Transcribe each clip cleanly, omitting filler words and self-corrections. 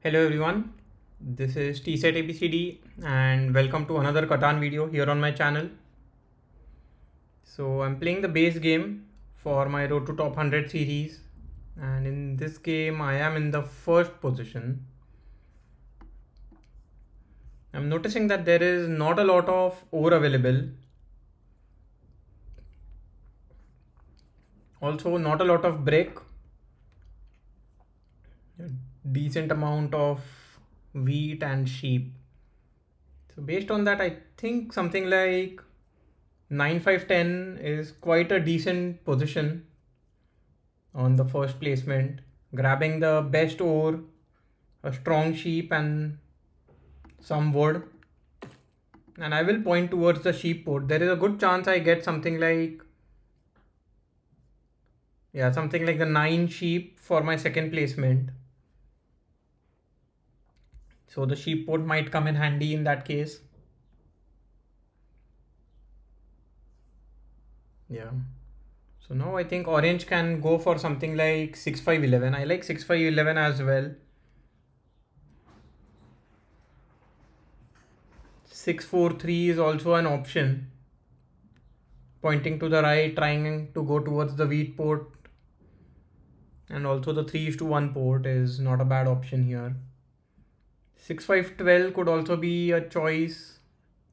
Hello everyone, this is TSET and welcome to another Catan video here on my channel. So I'm playing the base game for my Road to Top 100 series, and in this game I am in the first position. I'm noticing that there is not a lot of ore available. Also not a lot of brick. A decent amount of wheat and sheep. So based on that, I think something like 9, 5, 10 is quite a decent position on the first placement. Grabbing the best ore, a strong sheep and some wood. And I will point towards the sheep port. There is a good chance I get something like the 9 sheep for my second placement. So the sheep port might come in handy in that case. Yeah. So now I think orange can go for something like 6, 5, 11. I like 6, 5, 11 as well. 6, 4, 3 is also an option. Pointing to the right, trying to go towards the wheat port. And also the 3:1 port is not a bad option here. 6, 5, 12 could also be a choice.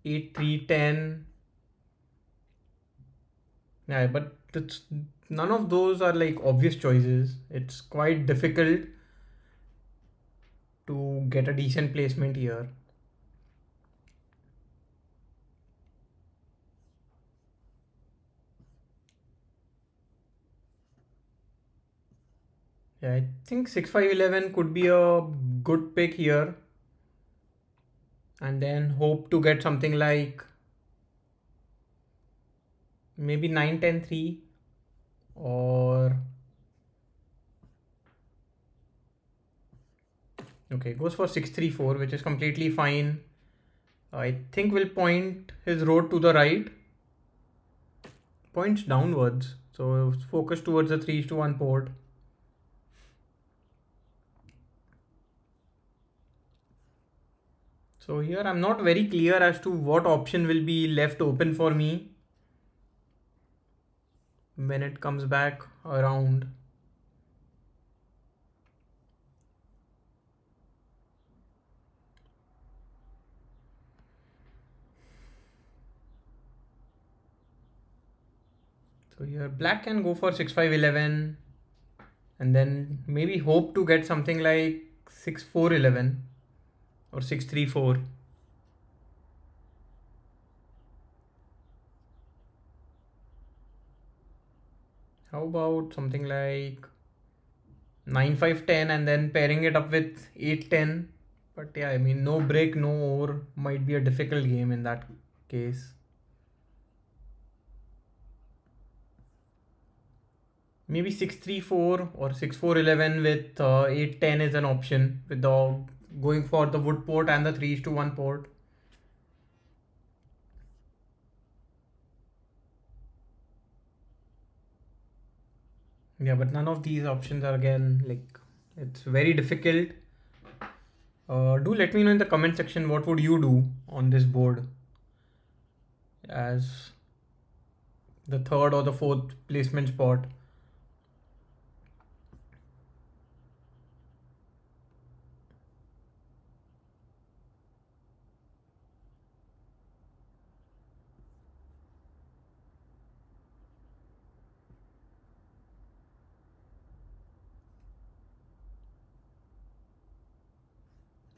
8, 3, 10. Yeah, but none of those are like obvious choices. It's quite difficult to get a decent placement here. Yeah, I think 6, 5, 11 could be a good pick here. And then hope to get something like maybe 9, 10, 3 or okay, goes for 6, 3, 4, which is completely fine. I think we'll point his road to the right. Points downwards. So focus towards the 3:1 port. So here I'm not very clear as to what option will be left open for me when it comes back around. So here black can go for 6, 5, 11 and then maybe hope to get something like 6, 4, 11 or 6, 3, 4. How about something like 9, 5, 10 and then pairing it up with 8, 10. But yeah, I mean, no break, no ore might be a difficult game in that case. Maybe 6, 3, 4 or 6, 4, 11 with 8, 10 is an option with the going for the wood port and the 3:1 port. Yeah, but none of these options are again like it's very difficult. Do let me know in the comment section what would you do on this board as the third or the fourth placement spot.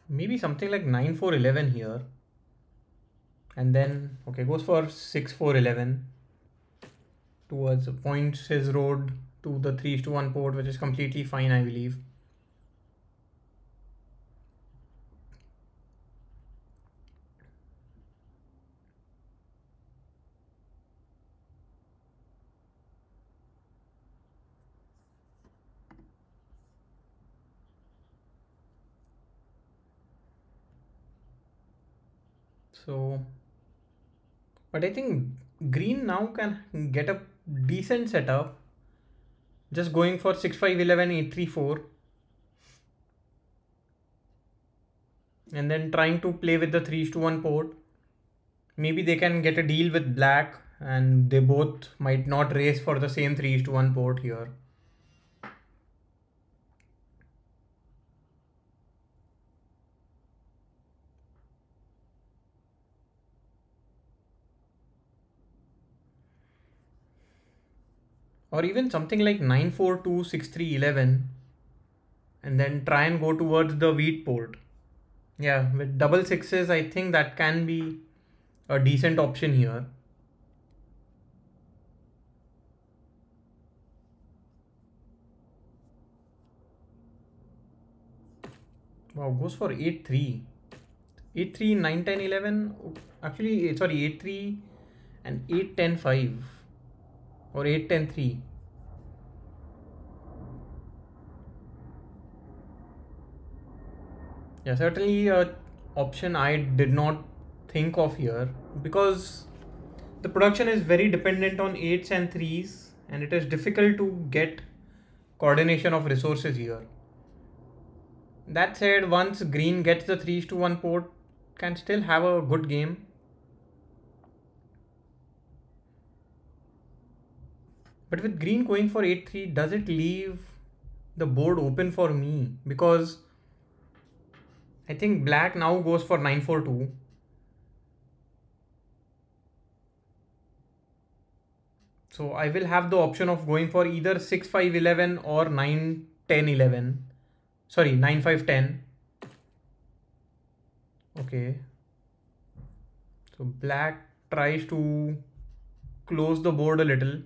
Maybe something like 9, 4, 11 here. And then, okay, goes for 6, 4, 11 towards points his road to the 3:1 port, which is completely fine, I believe. So, but I think green now can get a decent setup. Just going for 6, 5, 11, 8, 3, 4. and then trying to play with the 3:1 port. Maybe they can get a deal with black and they both might not race for the same 3:1 port here. Or even something like 9-4-2, 6-3-11, and then try and go towards the wheat port. Yeah, with double sixes, I think that can be a decent option here. Wow, goes for 8-3. 8-3, 9-10-11. Actually, sorry, 8-3 and 8-10-5 or 8-10-3. Yeah, certainly a option I did not think of here, because the production is very dependent on 8s and 3s and it is difficult to get coordination of resources here. That said, once green gets the 3:1 port, can still have a good game. But with green going for 8-3, does it leave the board open for me? Because I think black now goes for 9-4-2. So I will have the option of going for either 6-5-11 or 9-10-11. Sorry, 9-5-10. Okay. So black tries to close the board a little.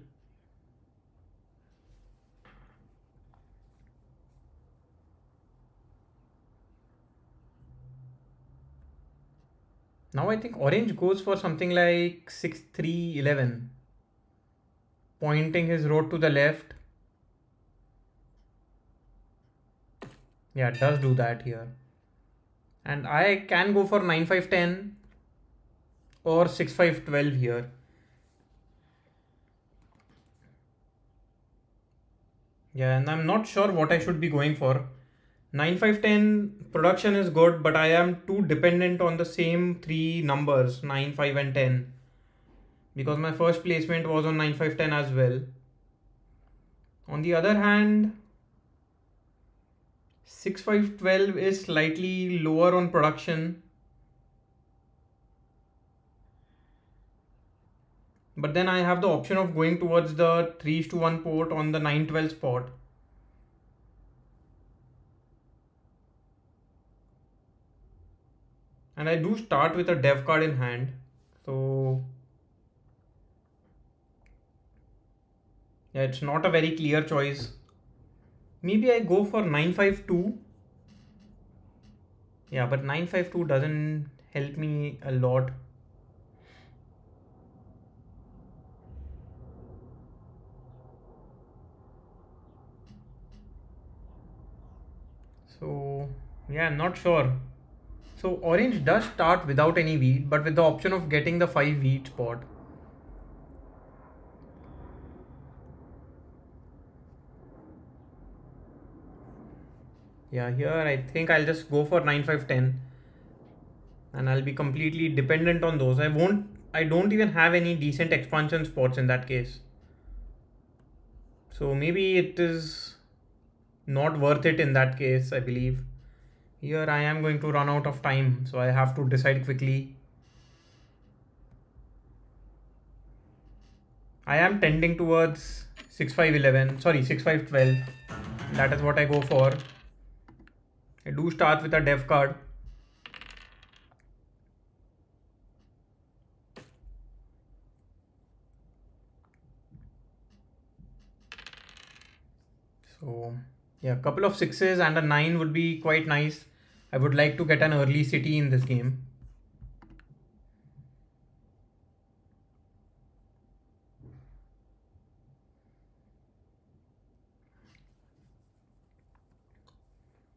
Now I think orange goes for something like 6-3-11, pointing his road to the left. Yeah, it does do that here. And I can go for 9-5-10 or 6-5-12 here. Yeah, and I'm not sure what I should be going for. 9-5-10 production is good, but I am too dependent on the same three numbers, 9, 5 and 10. Because my first placement was on 9-5-10 as well. On the other hand, 6-5-12 is slightly lower on production. But then I have the option of going towards the 3:1 port on the 9-12 spot. And I do start with a dev card in hand. So yeah, it's not a very clear choice. Maybe I go for 9-5-2. Yeah, but 9-5-2 doesn't help me a lot. So yeah, I'm not sure. So orange does start without any wheat, but with the option of getting the 5 wheat spot. Yeah, here I think I'll just go for 9-5-10 and I'll be completely dependent on those. I don't even have any decent expansion spots in that case. So maybe it is not worth it in that case, I believe. Here I am going to run out of time, so I have to decide quickly. I am tending towards 6-5-11, sorry, 6-5-12. That is what I go for. I do start with a dev card. So yeah, a couple of 6s and a 9 would be quite nice. I would like to get an early city in this game.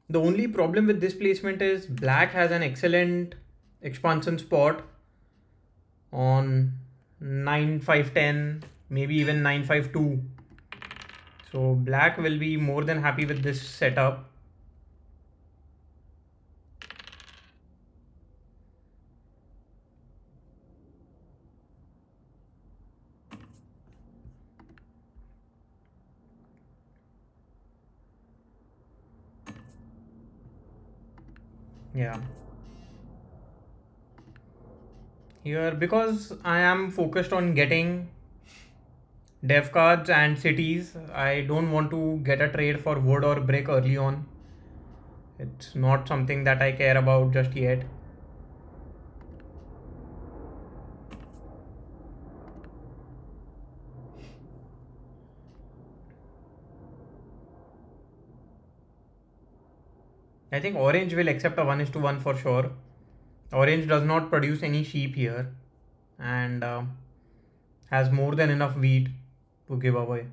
The only problem with this placement is black has an excellent expansion spot on 9-5-10, maybe even 9-5-2. So black will be more than happy with this setup. Yeah. Here, because I am focused on getting dev cards and cities, I don't want to get a trade for wood or brick early on. It's not something that I care about just yet. I think orange will accept a 1:1 for sure. Orange does not produce any sheep here and has more than enough wheat to give away.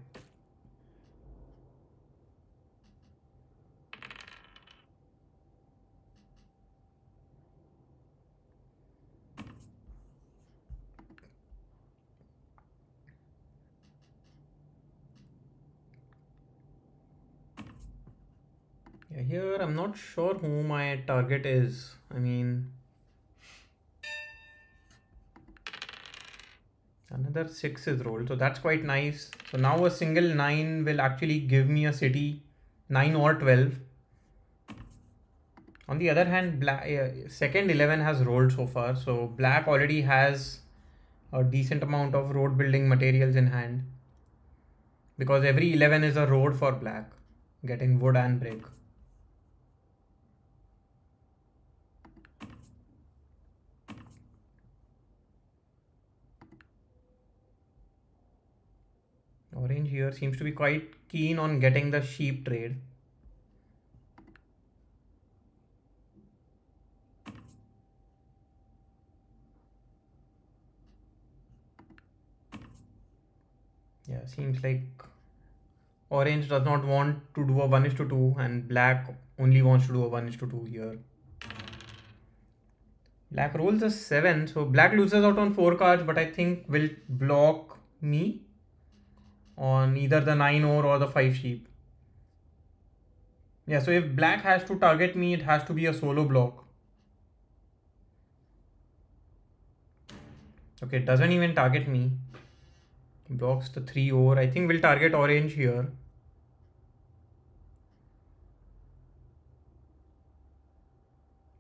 Yeah, here I'm not sure who my target is. I mean, another 6 is rolled, so that's quite nice. So now a single 9 will actually give me a city, 9 or 12. On the other hand, black, second 11 has rolled so far, so black already has a decent amount of road building materials in hand. Because every 11 is a road for black, getting wood and brick. Orange here seems to be quite keen on getting the sheep trade. Yeah, seems like orange does not want to do a 1:2 and black only wants to do a 1:2 here. Black rolls a 7, so black loses out on 4 cards, but I think will block me on either the 9 or the 5 sheep. Yeah, so if black has to target me, it has to be a solo block. Okay, it doesn't even target me. Blocks the 3 over. I think we'll target orange here.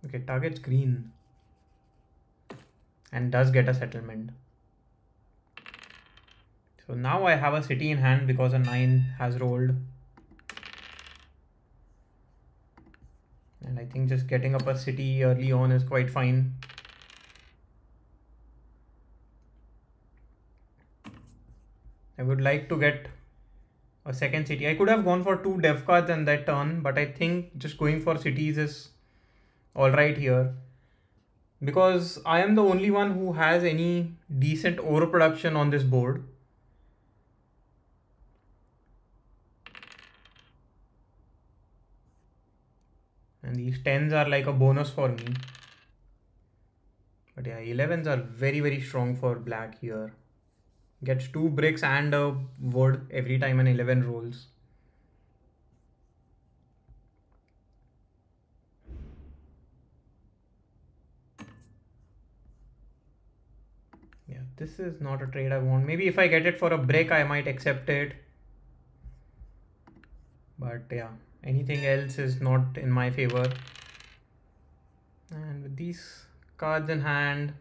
Okay, targets green. And does get a settlement. So now I have a city in hand because a 9 has rolled. And I think just getting up a city early on is quite fine. I would like to get a second city. I could have gone for 2 dev cards in that turn, but I think just going for cities is alright here. Because I am the only one who has any decent overproduction on this board. And these 10s are like a bonus for me. But yeah, 11s are very strong for black here. Gets 2 bricks and a wood every time an 11 rolls. Yeah, this is not a trade I want. Maybe if I get it for a brick, I might accept it. But yeah, anything else is not in my favor. And with these cards in hand,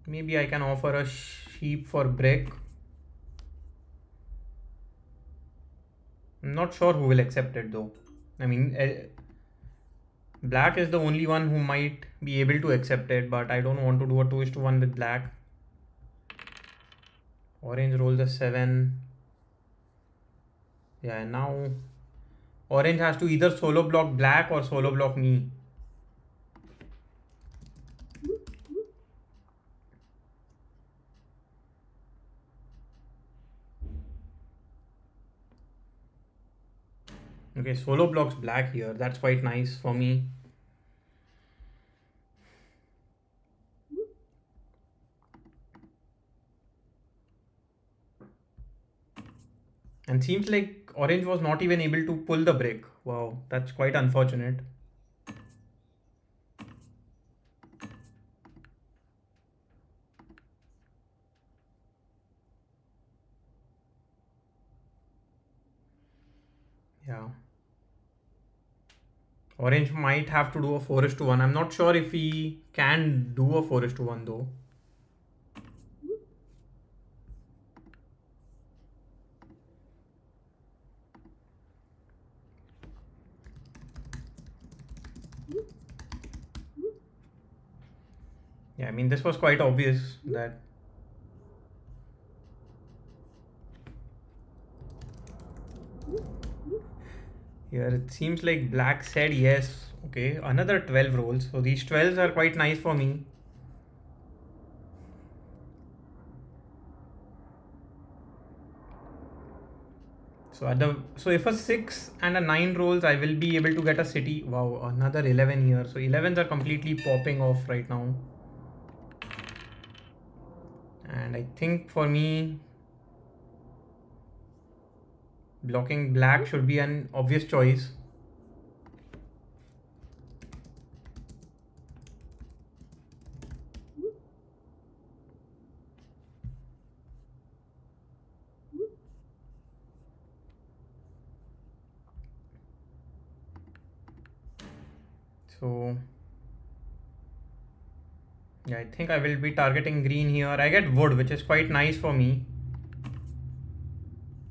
maybe I can offer a sheep for brick. I'm not sure who will accept it though. I mean, black is the only one who might be able to accept it, but I don't want to do a 2:1 with black. Orange rolls a 7. Yeah, and now orange has to either solo block black or solo block me. Okay, solo blocks black here. That's quite nice for me. And seems like orange was not even able to pull the brick. Wow, that's quite unfortunate. Yeah. Orange might have to do a 4:1. I'm not sure if we can do a 4:1 though. Yeah, I mean, this was quite obvious that. Here it seems like black said yes. Okay, another 12 rolls. So these 12s are quite nice for me. So if a 6 and a 9 rolls, I will be able to get a city. Wow, another 11 here. So 11s are completely popping off right now. And I think for me, blocking black should be an obvious choice. So yeah, I think I will be targeting green here. I get wood, which is quite nice for me.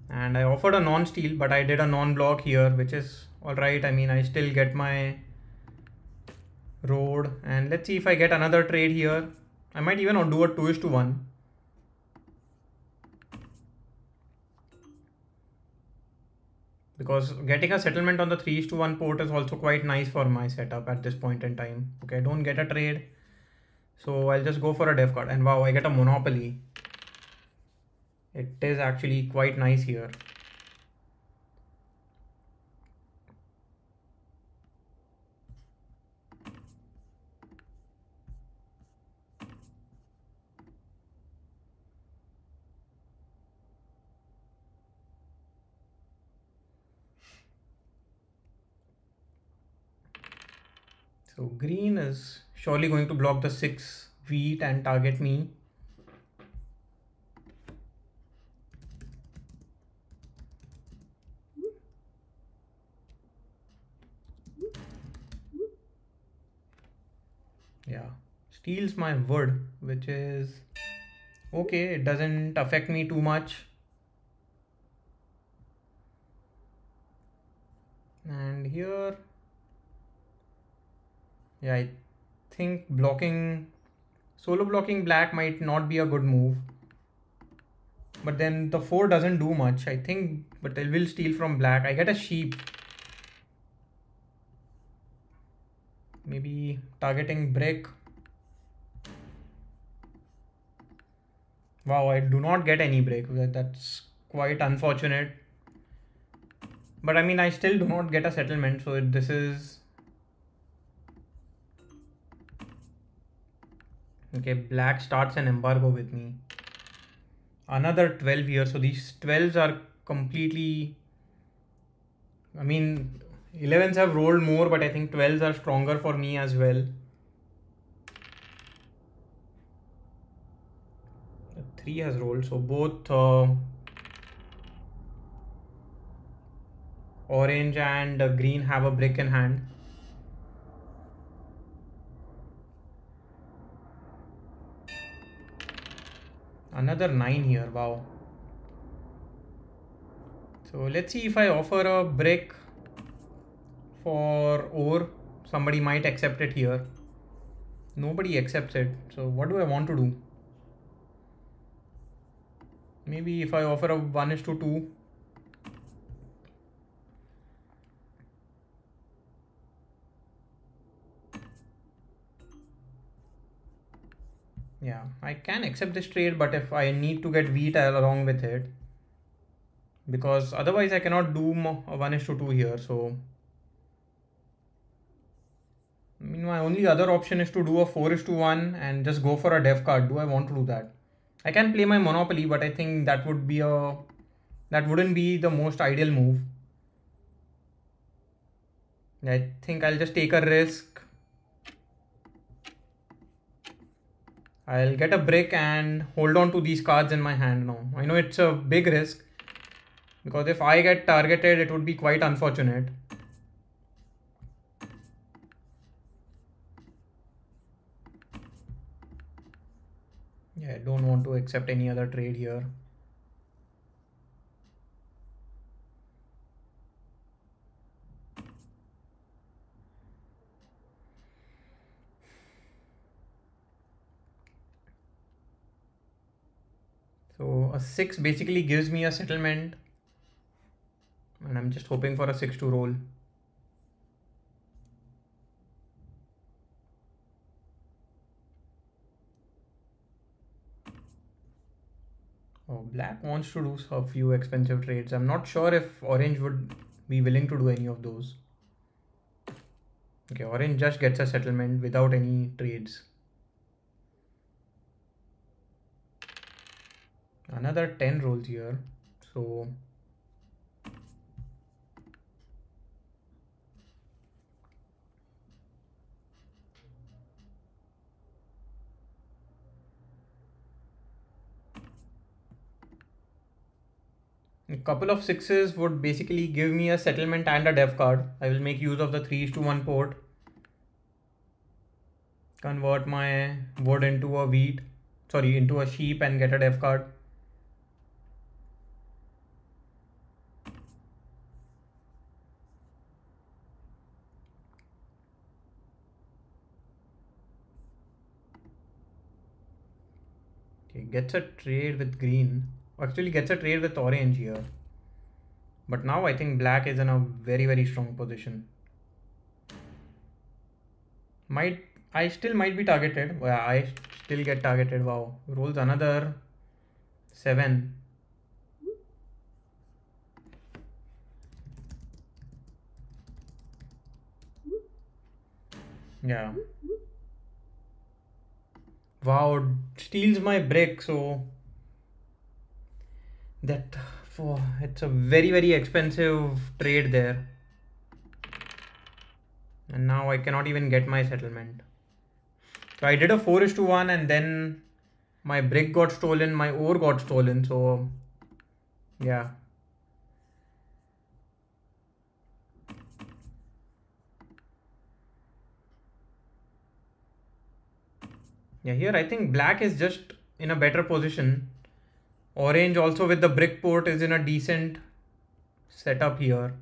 And I offered a non-steal, but I did a non-block here, which is alright. I mean, I still get my road. And let's see if I get another trade here. I might even do a 2:1. Because getting a settlement on the 3:1 port is also quite nice for my setup at this point in time. Okay, I don't get a trade. So I'll just go for a def card. And wow, I get a monopoly. It is actually quite nice here. So green is surely going to block the 6 wheat and target me. Yeah, steals my wood, which is okay. It doesn't affect me too much. And here, yeah, I think solo blocking black might not be a good move. But then the 4 doesn't do much, I think, but I will steal from black. I get a sheep. Maybe targeting brick. Wow, I do not get any brick. That's quite unfortunate. But I mean, I still do not get a settlement, so this is... Okay, black starts an embargo with me. Another 12 here, so these 12s are completely... I mean, 11s have rolled more, but I think 12s are stronger for me as well. 3 has rolled, so both orange and green have a brick in hand. Another 9 here, wow. So let's see if I offer a brick for ore. Somebody might accept it here. Nobody accepts it. So what do I want to do? Maybe if I offer a 1:2. Yeah, I can accept this trade, but if I need to get wheat along with it, because otherwise I cannot do a 1:2 here. So I mean, my only other option is to do a 4:1 and just go for a def card. Do I want to do that? I can play my monopoly, but I think that wouldn't be the most ideal move. I think I'll just take a risk. I'll get a brick and hold on to these cards in my hand now. I know it's a big risk because if I get targeted, it would be quite unfortunate. Yeah, I don't want to accept any other trade here. So a 6 basically gives me a settlement, and I'm just hoping for a 6 to roll. Oh, black wants to do a few expensive trades. I'm not sure if orange would be willing to do any of those. Okay, orange just gets a settlement without any trades. Another 10 rolls here. So a couple of 6s would basically give me a settlement and a dev card. I will make use of the 3:1 port. Convert my wood into a into a sheep and get a dev card. Okay, gets a trade with green. Actually gets a trade with orange here. But now I think black is in a very, very strong position. I still might be targeted. Well, I still get targeted. Wow. Rolls another 7. Yeah. Wow, steals my brick, so that for it's a very, very expensive trade there. And now I cannot even get my settlement. So I did a 4:1 and then my brick got stolen, my ore got stolen, so yeah. Yeah, here I think black is just in a better position. Orange also with the brick port is in a decent setup here.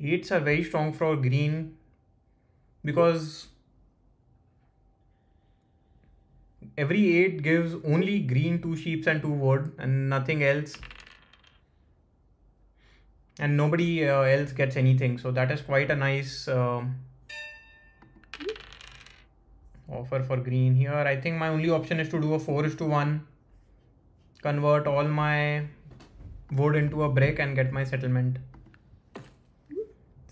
Eights are very strong for green because every 8 gives only green 2 sheeps and 2 wood and nothing else. And nobody else gets anything. So that is quite a nice offer for green here. I think my only option is to do a 4:1. Convert all my wood into a brick and get my settlement.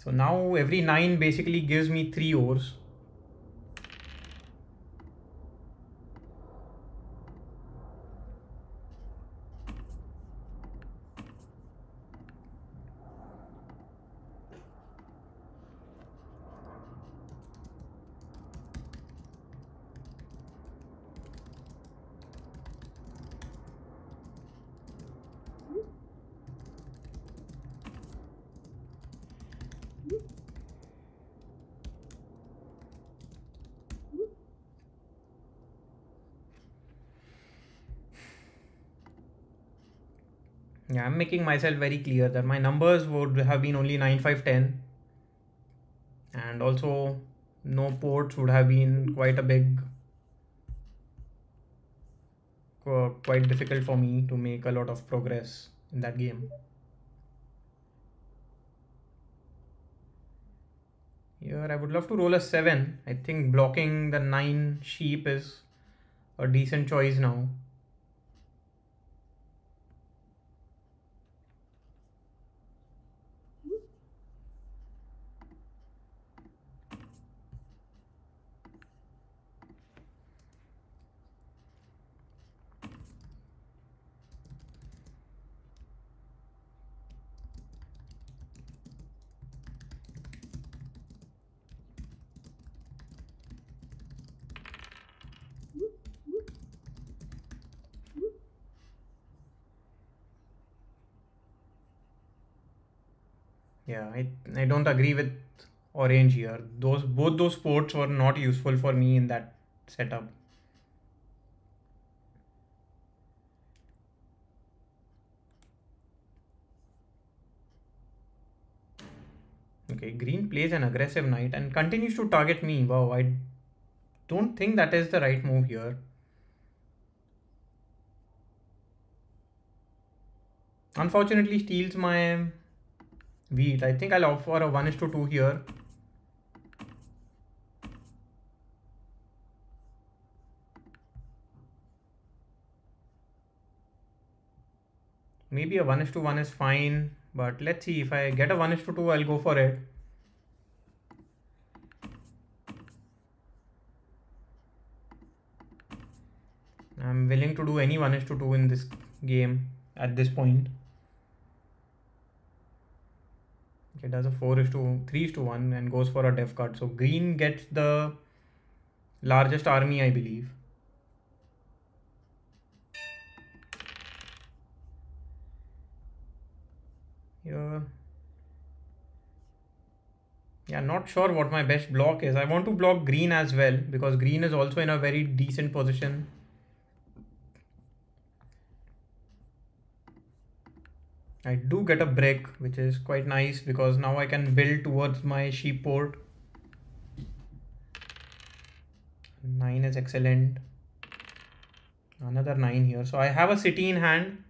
So now every 9 basically gives me 3 ores. Yeah, I'm making myself very clear that my numbers would have been only 9, 5, 10. And also no ports would have been quite a big, quite difficult for me to make a lot of progress in that game. Here I would love to roll a 7. I think blocking the 9 sheep is a decent choice now. Yeah, I don't agree with orange here. Both those ports were not useful for me in that setup. Okay, green plays an aggressive knight and continues to target me. Wow, I don't think that is the right move here. Unfortunately steals my wheat. I think I'll opt for a 1:2 here. Maybe a 1:1 is fine, but let's see. If I get a 1:2, I'll go for it. I'm willing to do any 1:2 in this game at this point. Okay, does a 3:1 and goes for a def card. So green gets the largest army, I believe. Here. Yeah, not sure what my best block is. I want to block green as well because green is also in a very decent position. I do get a brick, which is quite nice because now I can build towards my sheep port. 9 is excellent. Another 9 here. So I have a city in hand.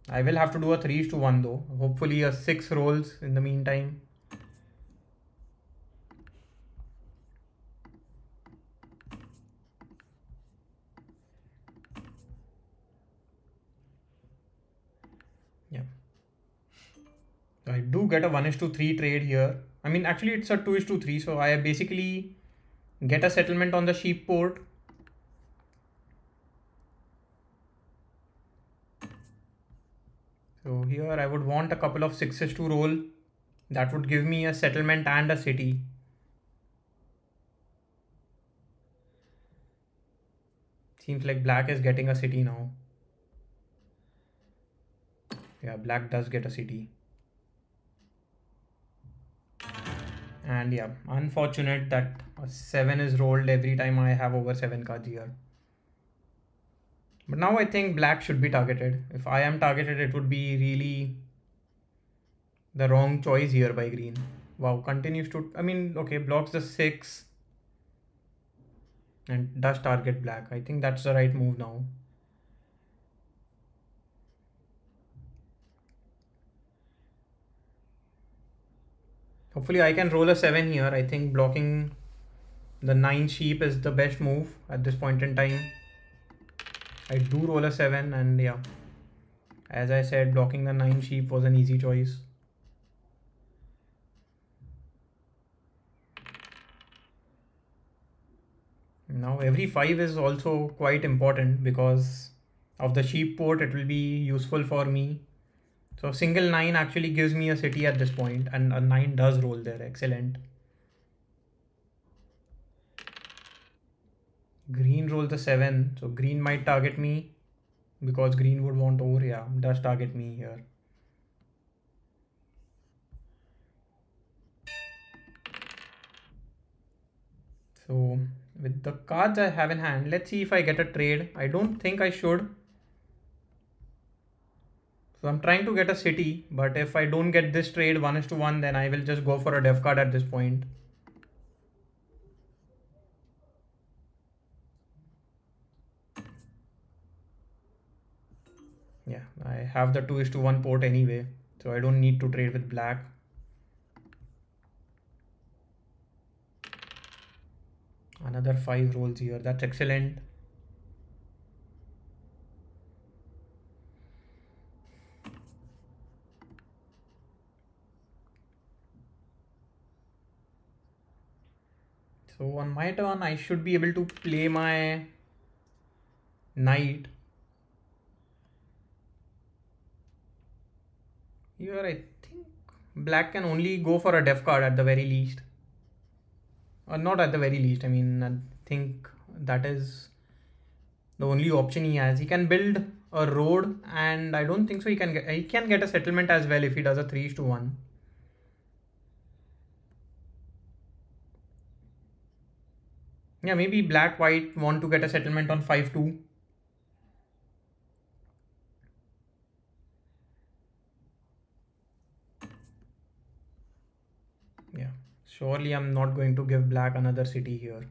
I will have to do a 3:1 though. Hopefully a 6 rolls in the meantime. Yeah. I do get a 1:3 trade here. I mean, actually it's a 2:3. So I basically get a settlement on the sheep port. So here I would want a couple of 6s to roll. That would give me a settlement and a city. Seems like black is getting a city now. Yeah, black does get a city. And yeah, unfortunate that a 7 is rolled every time I have over 7 cards here. But now I think black should be targeted. If I am targeted, it would be really the wrong choice here by green. Wow, continues to, I mean, okay, blocks the 6 and does target black. I think that's the right move now. Hopefully I can roll a 7 here. I think blocking the 9 sheep is the best move at this point in time. I do roll a 7 and yeah, as I said, blocking the 9 sheep was an easy choice. Now every 5 is also quite important because of the sheep port. It will be useful for me. So single 9 actually gives me a city at this point and a 9 does roll there. Excellent. Green rolls the 7. So green might target me because green would want over. Yeah, does target me here. So with the cards I have in hand, let's see if I get a trade. I don't think I should. So I'm trying to get a city, but if I don't get this trade 1:1, then I will just go for a def card at this point. Yeah, I have the 2:1 port anyway, so I don't need to trade with black. Another 5 rolls here. That's excellent. So on my turn, I should be able to play my knight. Here, I think black can only go for a def card at the very least. Or not at the very least. I mean, I think that is the only option he has. He can build a road, and I don't think so he can get a settlement as well if he does a 3:1. Yeah, maybe black white want to get a settlement on 5-2. Yeah, surely I'm not going to give black another city here.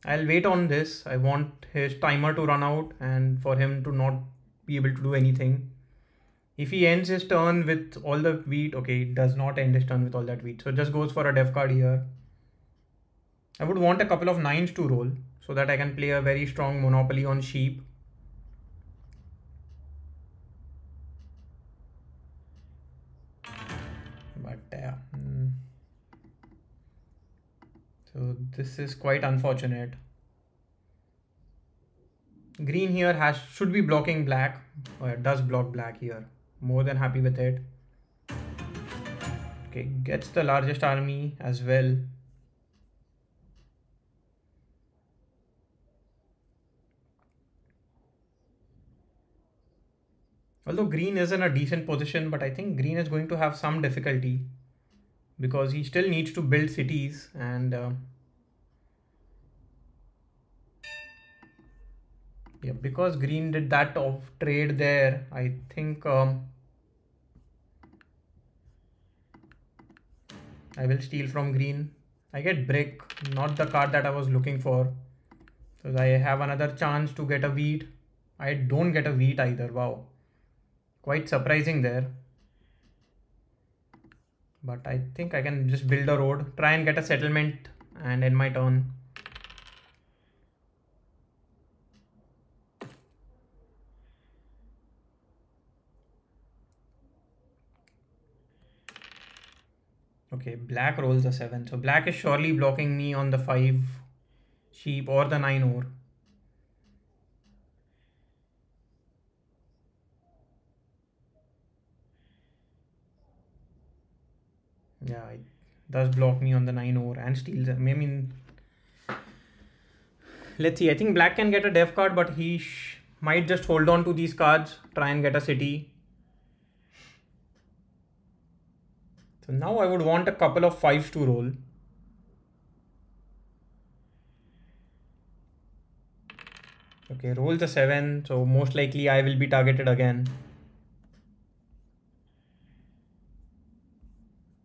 I'll wait on this. I want his timer to run out and for him to not be able to do anything. If he ends his turn with all the wheat, okay, he does not end his turn with all that wheat. So just goes for a def card here. I would want a couple of 9s to roll so that I can play a very strong monopoly on sheep. But yeah. So this is quite unfortunate. Green here should be blocking black, or it does block black here. More than happy with it. Okay, gets the largest army as well. Although green is in a decent position, but I think green is going to have some difficulty because he still needs to build cities, and yeah, because green did that off trade there, I think I will steal from green. I get brick, not the card that I was looking for. So I have another chance to get a wheat. I don't get a wheat either. Wow. Quite surprising there. But I think I can just build a road, try and get a settlement and end my turn. Okay, black rolls a 7. So black is surely blocking me on the 5 sheep or the 9 ore. Yeah, it does block me on the 9 ore and steals. I mean, let's see. I think black can get a def card, but he might just hold on to these cards, try and get a city. So now I would want a couple of 5s to roll. Okay, rolls a 7, so most likely I will be targeted again.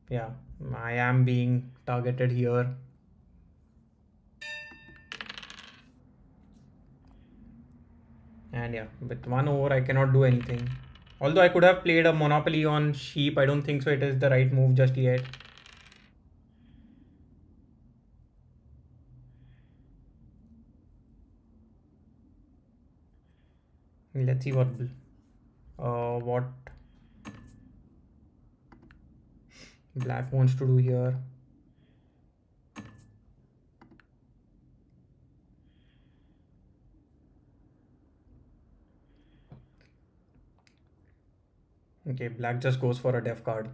Yeah, I am being targeted here. And yeah, with 1 over I cannot do anything. Although I could have played a monopoly on sheep, I don't think so it is the right move just yet. Let's see what black wants to do here. Okay, black just goes for a def card.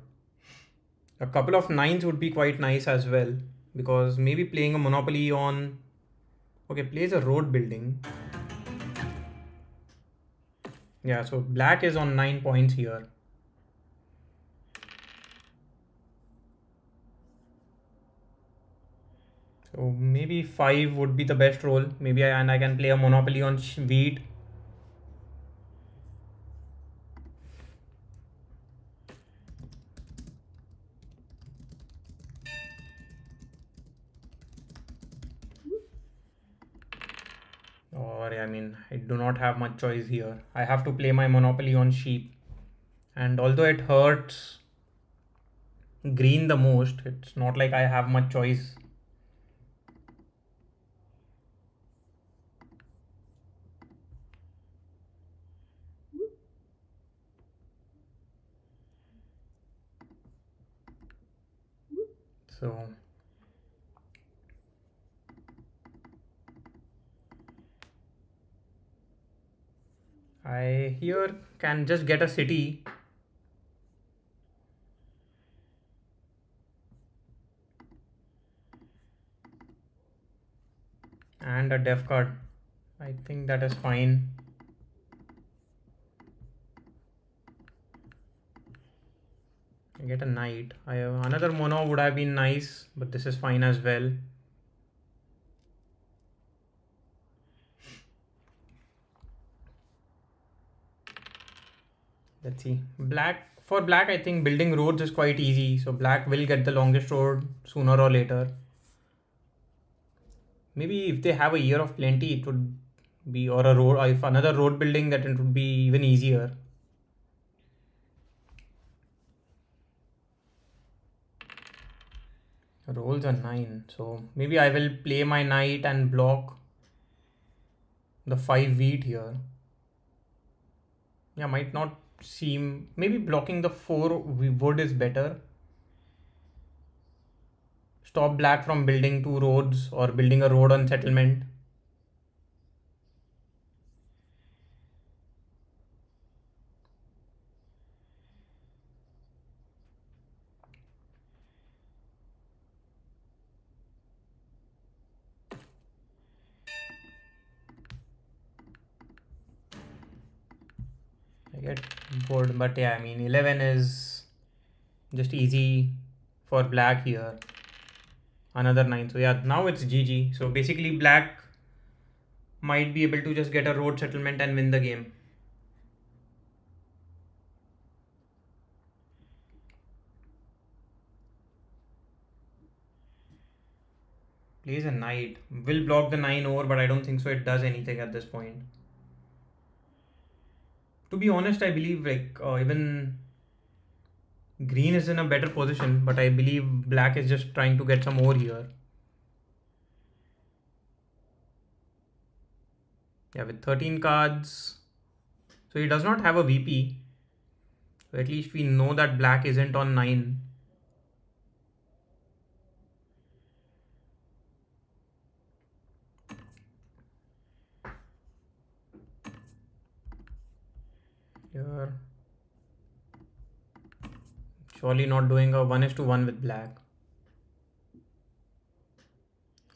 A couple of 9s would be quite nice as well, because maybe playing a monopoly on, okay, plays a road building. Yeah, so black is on 9 points here. So maybe 5 would be the best roll. Maybe I can play a monopoly on wheat. Or I mean, I do not have much choice here. I have to play my monopoly on sheep. And although it hurts green the most, it's not like I have much choice. So I here can just get a city. And a def card. I think that is fine. I get a knight. I have another mono would have been nice, but this is fine as well. Let's see. For black, I think building roads is quite easy. So black will get the longest road sooner or later. Maybe if they have a year of plenty, it would be, or a road, or if another road building, that it would be even easier. Rolls are 9, so maybe I will play my knight and block the 5 wheat here. Yeah, might not seem, maybe blocking the 4 wood is better. Stop black from building 2 roads or building a road on settlement. I get bored, but yeah, I mean 11 is just easy for black here. Another 9, so yeah, now it's GG. So basically black might be able to just get a road settlement and win the game. Plays a knight. Will block the 9 over, but I don't think so it does anything at this point. To be honest, I believe like even green is in a better position, but I believe black is just trying to get some more here. Yeah, with 13 cards. So he does not have a VP. So at least we know that black isn't on 9. Here. Surely not doing a 1:1 with black.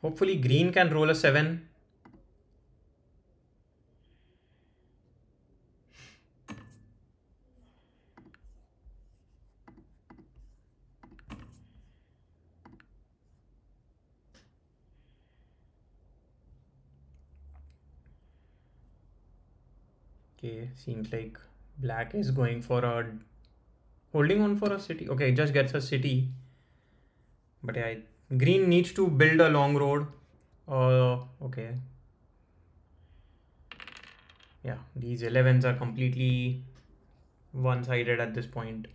Hopefully green can roll a 7. Okay, seems like black is going for a holding on for a city. Okay, just gets a city. But yeah, green needs to build a long road. Okay. Yeah, these 11s are completely one-sided at this point.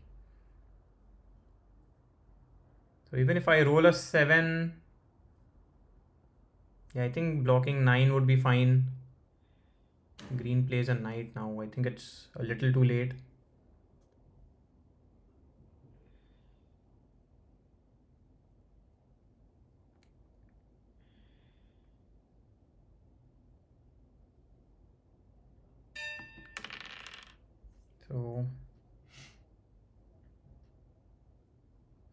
So even if I roll a 7, yeah, I think blocking 9 would be fine. Green plays a knight now. I think it's a little too late. So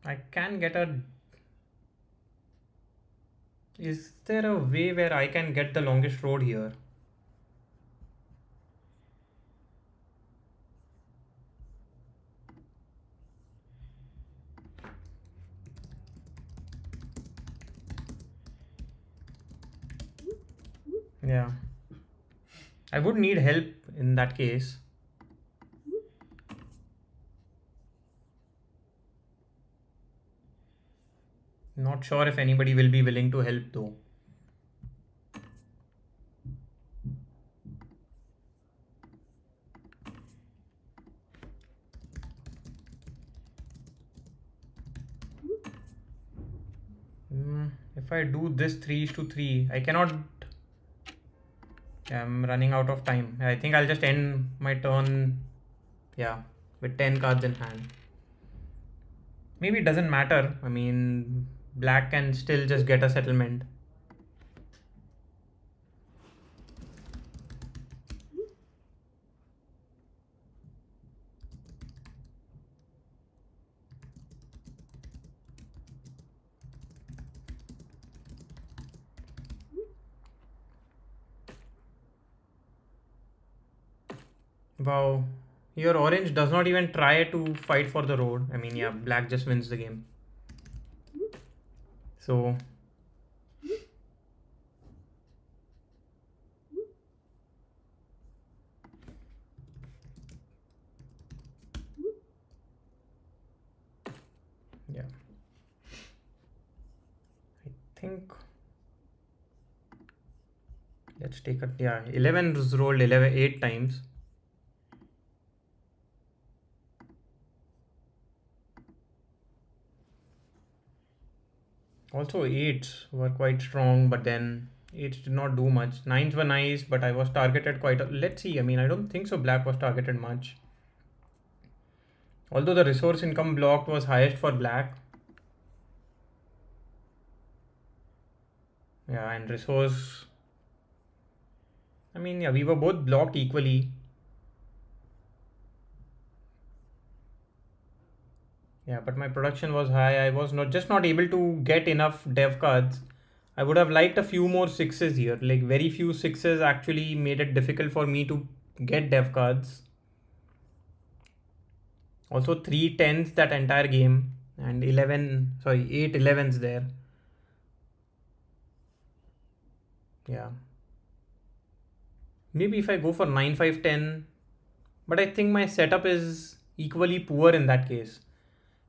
I can get a... Is there a way where I can get the longest road here? Yeah. I would need help in that case. Not sure if anybody will be willing to help though. If I do this 3:3, I cannot. I'm running out of time. I think I'll just end my turn. Yeah, with 10 cards in hand. Maybe it doesn't matter. I mean, black can still just get a settlement. Wow. Your orange does not even try to fight for the road. I mean, yeah, black just wins the game. So yeah, I think let's take a, yeah, 11 was rolled 8 times. Also 8s were quite strong, but then 8s did not do much. 9s were nice, but I was targeted quite a, let's see. I mean, I don't think so black was targeted much. Although the resource income blocked was highest for black. Yeah, and resource, I mean, yeah, we were both blocked equally. Yeah, but my production was high. I was not able to get enough dev cards. I would have liked a few more sixes here. Like very few sixes actually made it difficult for me to get dev cards. Also 3 10s that entire game and 11, sorry, 8 11s there. Yeah. Maybe if I go for 9 5 10, but I think my setup is equally poor in that case.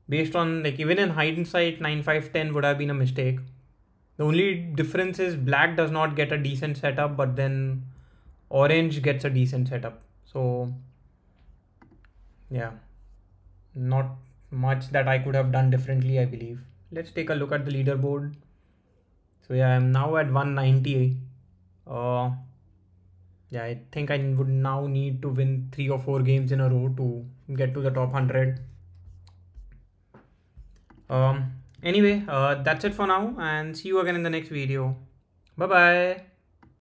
Based on, like, even in hindsight, 9 5 10 would have been a mistake. The only difference is black does not get a decent setup, but then orange gets a decent setup. So yeah, not much that I could have done differently, I believe. Let's take a look at the leaderboard. So yeah, I'm now at 190. Yeah, I think I would now need to win 3 or 4 games in a row to get to the top 100. Anyway, that's it for now, and see you again in the next video. Bye bye.